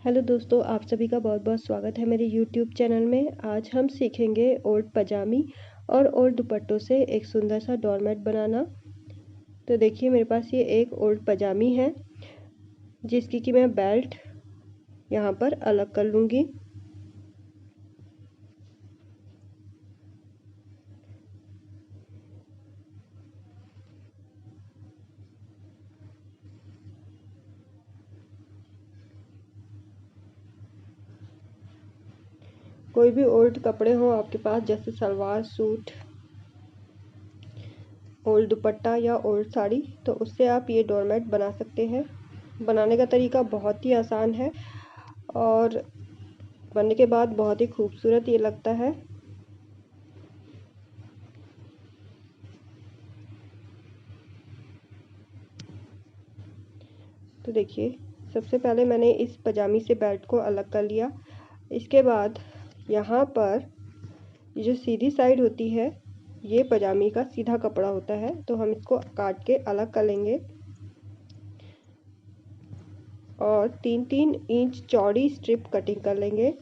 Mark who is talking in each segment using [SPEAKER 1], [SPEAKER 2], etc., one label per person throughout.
[SPEAKER 1] Hello दोस्तों, आप सभी का बहुत बहुत स्वागत है मेरे यूट्यूब चैनल में। आज हम सीखेंगे ओल्ड पजामी और ओल्ड दुपट्टों से एक सुंदर सा डोरमेट बनाना। तो देखिए, मेरे पास ये एक ओल्ड पजामी है जिसकी कि मैं बेल्ट यहाँ पर अलग कर लूँगी। कोई भी ओल्ड कपड़े हो आपके पास, जैसे सलवार सूट, ओल्ड दुपट्टा या ओल्ड साड़ी, तो उससे आप ये डोरमेट बना सकते हैं। बनाने का तरीका बहुत ही आसान है और बनने के बाद बहुत ही खूबसूरत ये लगता है। तो देखिए, सबसे पहले मैंने इस पजामी से बेल्ट को अलग कर लिया। इसके बाद यहाँ पर जो सीधी साइड होती है, ये पजामी का सीधा कपड़ा होता है, तो हम इसको काट के अलग कर लेंगे और 3-3 इंच चौड़ी स्ट्रिप कटिंग कर लेंगे।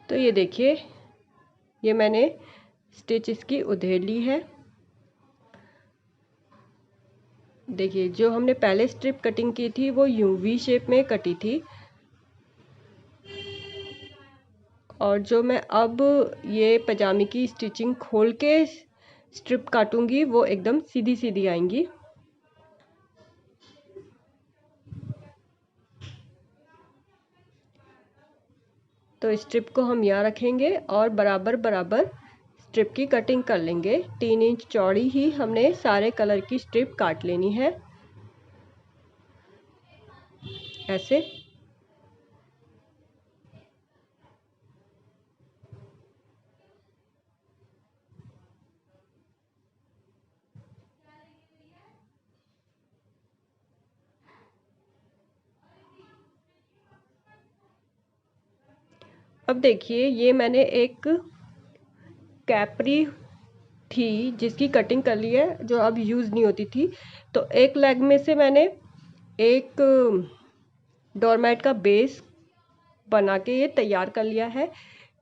[SPEAKER 1] तो ये देखिए, ये मैंने स्टिच इसकी उधेड़ ली है। देखिए, जो हमने पहले स्ट्रिप कटिंग की थी वो वी शेप में कटी थी, और जो मैं अब ये पजामे की स्टिचिंग खोल के स्ट्रिप काटूंगी वो एकदम सीधी सीधी आएंगी। तो स्ट्रिप को हम यहाँ रखेंगे और बराबर बराबर स्ट्रिप की कटिंग कर लेंगे। 3 इंच चौड़ी ही हमने सारे कलर की स्ट्रिप काट लेनी है, ऐसे। अब देखिए, ये मैंने एक कैपरी थी जिसकी कटिंग कर ली है, जो अब यूज़ नहीं होती थी। तो एक लेग में से मैंने एक डोरमेट का बेस बना के ये तैयार कर लिया है।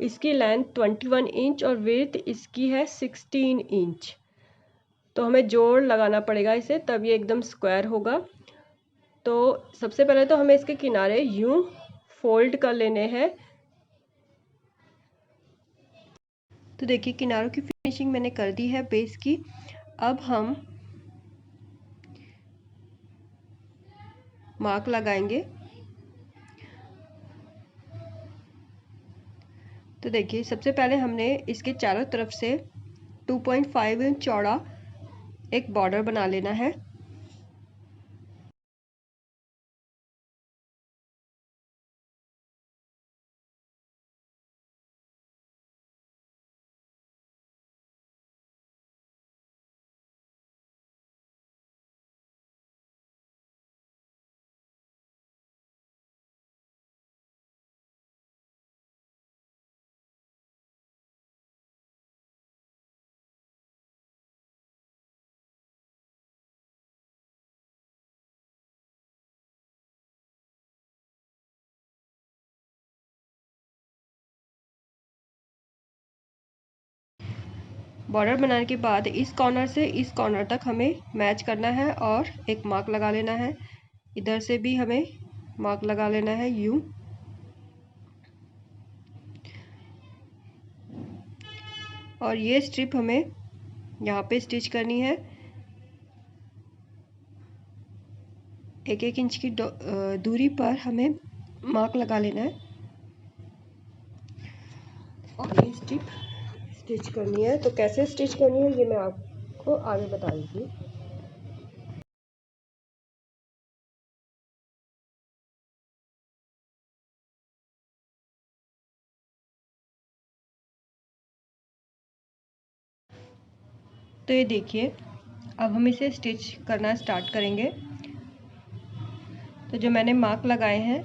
[SPEAKER 1] इसकी लेंथ 21 इंच और विड्थ इसकी है 16 इंच। तो हमें जोड़ लगाना पड़ेगा इसे, तब ये एकदम स्क्वायर होगा। तो सबसे पहले तो हमें इसके किनारे यूं फोल्ड कर लेने हैं। तो देखिए, किनारों की फिनिशिंग मैंने कर दी है बेस की। अब हम मार्क लगाएंगे। तो देखिए, सबसे पहले हमने इसके चारों तरफ से 2.5 इंच चौड़ा एक बॉर्डर बना लेना है। बॉर्डर बनाने के बाद इस कॉर्नर से इस कॉर्नर तक हमें मैच करना है और एक मार्क लगा लेना है। इधर से भी हमें मार्क लगा लेना है यूं। और ये स्ट्रिप हमें यहाँ पे स्टिच करनी है। 1-1 इंच की दूरी पर हमें मार्क लगा लेना है और ये स्ट्रिप स्टिच करनी है। तो कैसे स्टिच करनी है ये मैं आपको आगे बता दूँगी। तो ये देखिए, अब हम इसे स्टिच करना स्टार्ट करेंगे। तो जो मैंने मार्क लगाए हैं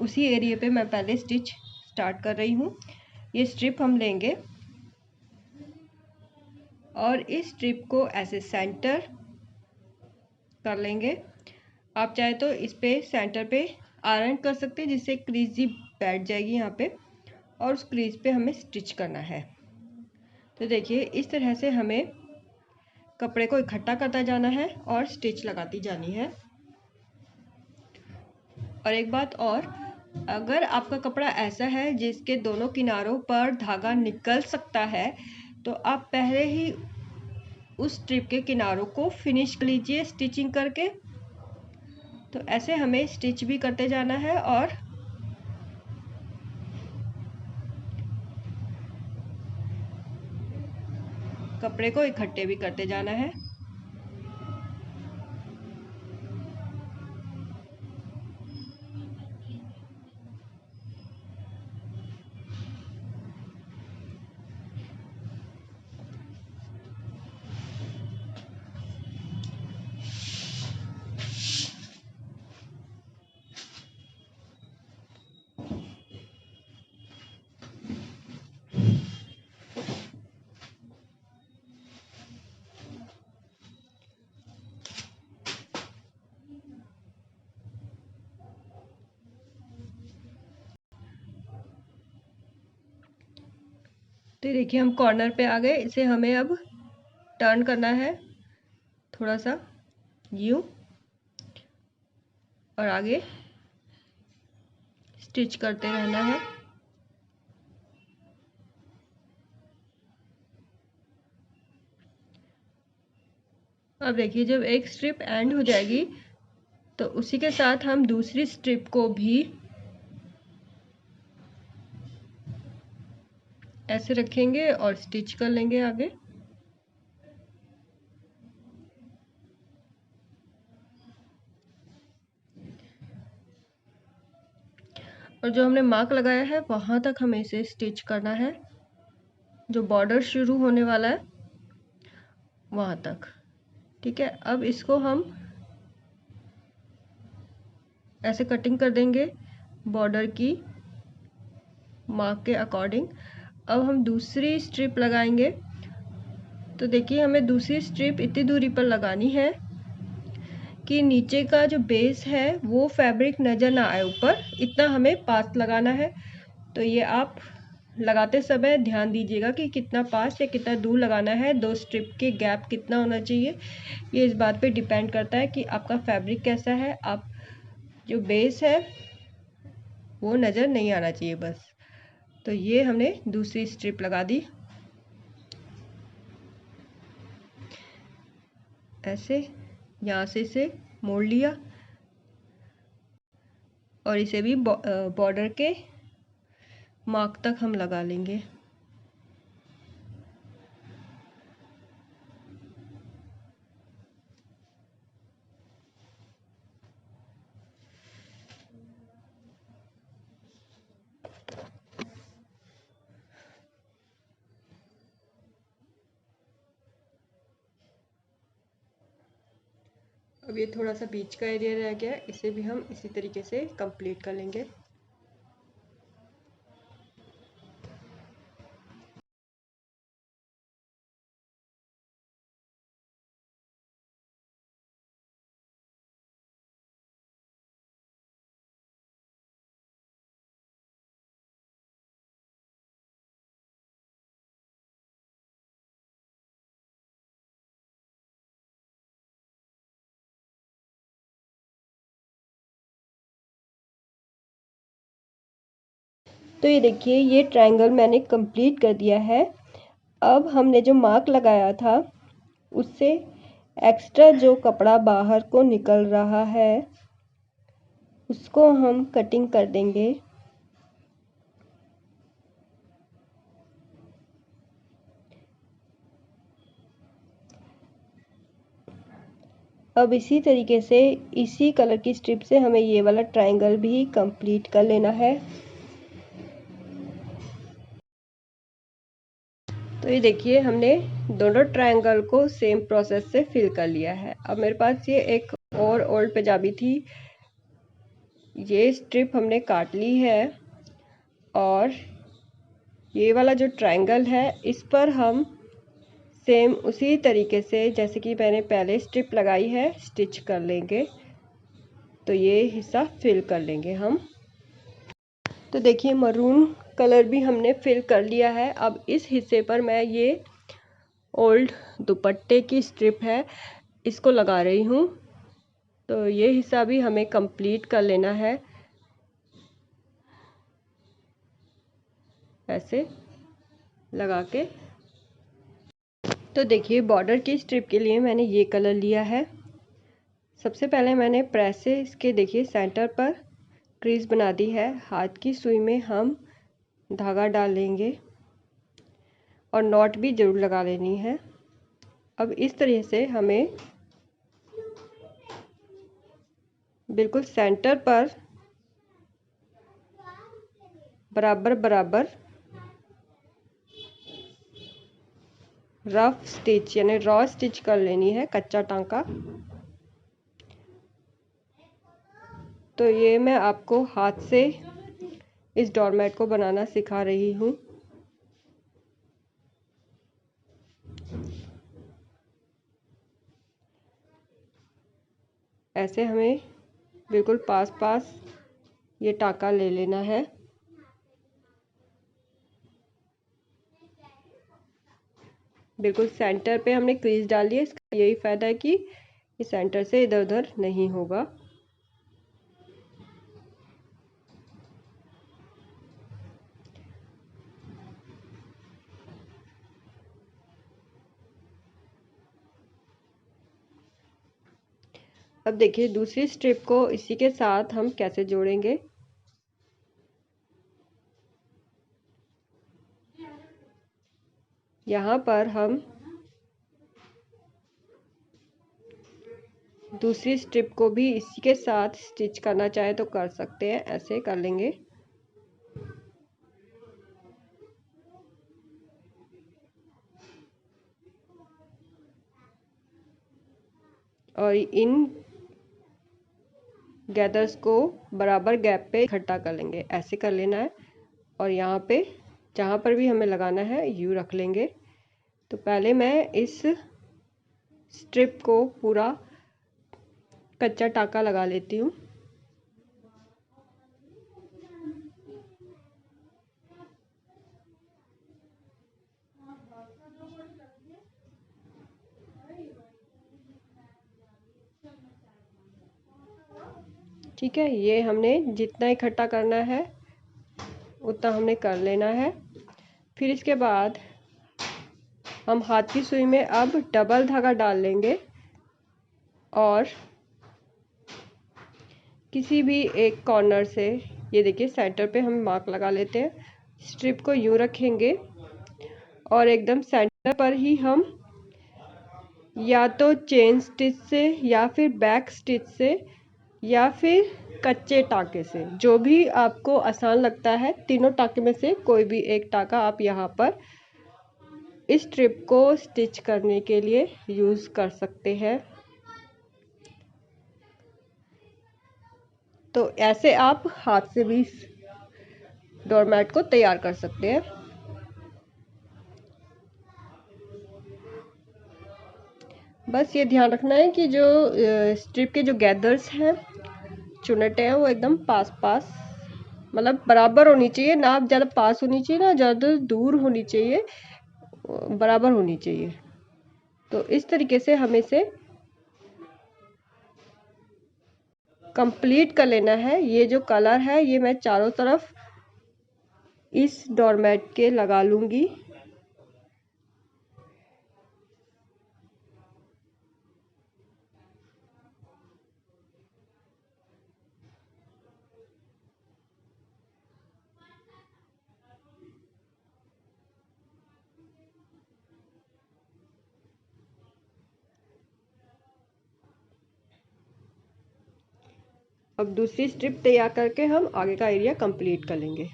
[SPEAKER 1] उसी एरिया पे मैं पहले स्टिच स्टार्ट कर रही हूँ। ये स्ट्रिप हम लेंगे और इस स्ट्रिप को ऐसे सेंटर कर लेंगे। आप चाहे तो इस पे सेंटर पे आयरन कर सकते हैं, जिससे क्रीज बैठ जाएगी यहाँ पे, और उस क्रीज पे हमें स्टिच करना है। तो देखिए, इस तरह से हमें कपड़े को इकट्ठा करता जाना है और स्टिच लगाती जानी है। और एक बात और, अगर आपका कपड़ा ऐसा है जिसके दोनों किनारों पर धागा निकल सकता है, तो आप पहले ही उस स्ट्रिप के किनारों को फिनिश कर लीजिए स्टिचिंग करके। तो ऐसे हमें स्टिच भी करते जाना है और कपड़े को इकट्ठे भी करते जाना है। तो देखिए, हम कॉर्नर पे आ गए। इसे हमें अब टर्न करना है थोड़ा सा यूं, और आगे स्टिच करते रहना है। अब देखिए, जब एक स्ट्रिप एंड हो जाएगी तो उसी के साथ हम दूसरी स्ट्रिप को भी ऐसे रखेंगे और स्टिच कर लेंगे आगे। और जो हमने मार्क लगाया है वहां तक हमें इसे स्टिच करना है, जो बॉर्डर शुरू होने वाला है वहां तक। ठीक है, अब इसको हम ऐसे कटिंग कर देंगे बॉर्डर की मार्क के अकॉर्डिंग। अब हम दूसरी स्ट्रिप लगाएंगे। तो देखिए, हमें दूसरी स्ट्रिप इतनी दूरी पर लगानी है कि नीचे का जो बेस है वो फैब्रिक नज़र ना आए ऊपर, इतना हमें पास लगाना है। तो ये आप लगाते समय ध्यान दीजिएगा कि कितना पास या कितना दूर लगाना है, दो स्ट्रिप के गैप कितना होना चाहिए। ये इस बात पे डिपेंड करता है कि आपका फैब्रिक कैसा है। आप जो बेस है वो नज़र नहीं आना चाहिए बस। तो ये हमने दूसरी स्ट्रिप लगा दी ऐसे, यहाँ से इसे मोड़ लिया और इसे भी बॉर्डर के मार्क तक हम लगा लेंगे। अब ये थोड़ा सा बीच का एरिया रह गया, इसे भी हम इसी तरीके से कंप्लीट कर लेंगे। तो ये देखिए, ये ट्रायंगल मैंने कंप्लीट कर दिया है। अब हमने जो मार्क लगाया था उससे एक्स्ट्रा जो कपड़ा बाहर को निकल रहा है उसको हम कटिंग कर देंगे। अब इसी तरीके से इसी कलर की स्ट्रिप से हमें ये वाला ट्रायंगल भी कंप्लीट कर लेना है। तो ये देखिए हमने दोनों ट्रायंगल को सेम प्रोसेस से फिल कर लिया है। अब मेरे पास ये एक और ओल्ड पंजाबी थी, ये स्ट्रिप हमने काट ली है और ये वाला जो ट्रायंगल है इस पर हम सेम उसी तरीके से जैसे कि मैंने पहले स्ट्रिप लगाई है स्टिच कर लेंगे। तो ये हिस्सा फिल कर लेंगे हम। तो देखिए मरून कलर भी हमने फिल कर लिया है। अब इस हिस्से पर मैं ये ओल्ड दुपट्टे की स्ट्रिप है इसको लगा रही हूँ। तो ये हिस्सा भी हमें कंप्लीट कर लेना है, ऐसे लगा के। तो देखिए बॉर्डर की स्ट्रिप के लिए मैंने ये कलर लिया है। सबसे पहले मैंने प्रेस से इसके देखिए सेंटर पर क्रीज बना दी है। हाथ की सुई में हम धागा डाल लेंगे और नॉट भी जरूर लगा लेनी है। अब इस तरह से हमें बिल्कुल सेंटर पर बराबर बराबर रफ स्टिच यानी रॉ स्टिच कर लेनी है, कच्चा टांका। तो ये मैं आपको हाथ से इस डोरमेट को बनाना सिखा रही हूँ। ऐसे हमें बिल्कुल पास पास ये टांका ले लेना है। बिल्कुल सेंटर पे हमने क्रीज डाल दी है। इसका यही फायदा है कि ये सेंटर से इधर उधर नहीं होगा। अब देखिए दूसरी स्ट्रिप को इसी के साथ हम कैसे जोड़ेंगे। यहाँ पर हम दूसरी स्ट्रिप को भी इसी के साथ स्टिच करना चाहे तो कर सकते हैं, ऐसे कर लेंगे। और इन गैदर्स को बराबर गैप पे इकट्ठा कर लेंगे, ऐसे कर लेना है। और यहाँ पे जहाँ पर भी हमें लगाना है यू रख लेंगे। तो पहले मैं इस स्ट्रिप को पूरा कच्चा टांका लगा लेती हूँ। ठीक है, ये हमने जितना इकट्ठा करना है उतना हमने कर लेना है। फिर इसके बाद हम हाथ की सुई में अब डबल धागा डाल लेंगे और किसी भी एक कॉर्नर से ये देखिए सेंटर पे हम मार्क लगा लेते हैं। स्ट्रिप को यूं रखेंगे और एकदम सेंटर पर ही हम या तो चेन स्टिच से या फिर बैक स्टिच से या फिर कच्चे टाके से, जो भी आपको आसान लगता है, तीनों टाके में से कोई भी एक टाका आप यहाँ पर इस स्ट्रिप को स्टिच करने के लिए यूज़ कर सकते हैं। तो ऐसे आप हाथ से भी डोरमैट को तैयार कर सकते हैं। बस ये ध्यान रखना है कि जो स्ट्रिप के जो गैदर्स हैं, चुनटे हैं, वो एकदम पास पास मतलब बराबर होनी चाहिए, ना ज़्यादा पास होनी चाहिए ना ज़्यादा दूर होनी चाहिए, बराबर होनी चाहिए। तो इस तरीके से हमें इसे कंप्लीट कर लेना है। ये जो कलर है ये मैं चारों तरफ इस डोरमैट के लगा लूँगी। अब दूसरी स्ट्रिप तैयार करके हम आगे का एरिया कंप्लीट कर लेंगे।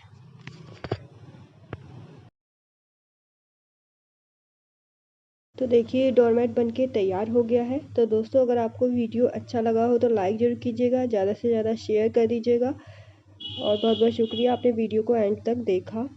[SPEAKER 1] तो देखिए डोरमेट बनके तैयार हो गया है। तो दोस्तों अगर आपको वीडियो अच्छा लगा हो तो लाइक ज़रूर कीजिएगा, ज़्यादा से ज़्यादा शेयर कर दीजिएगा और बहुत बहुत शुक्रिया आपने वीडियो को एंड तक देखा।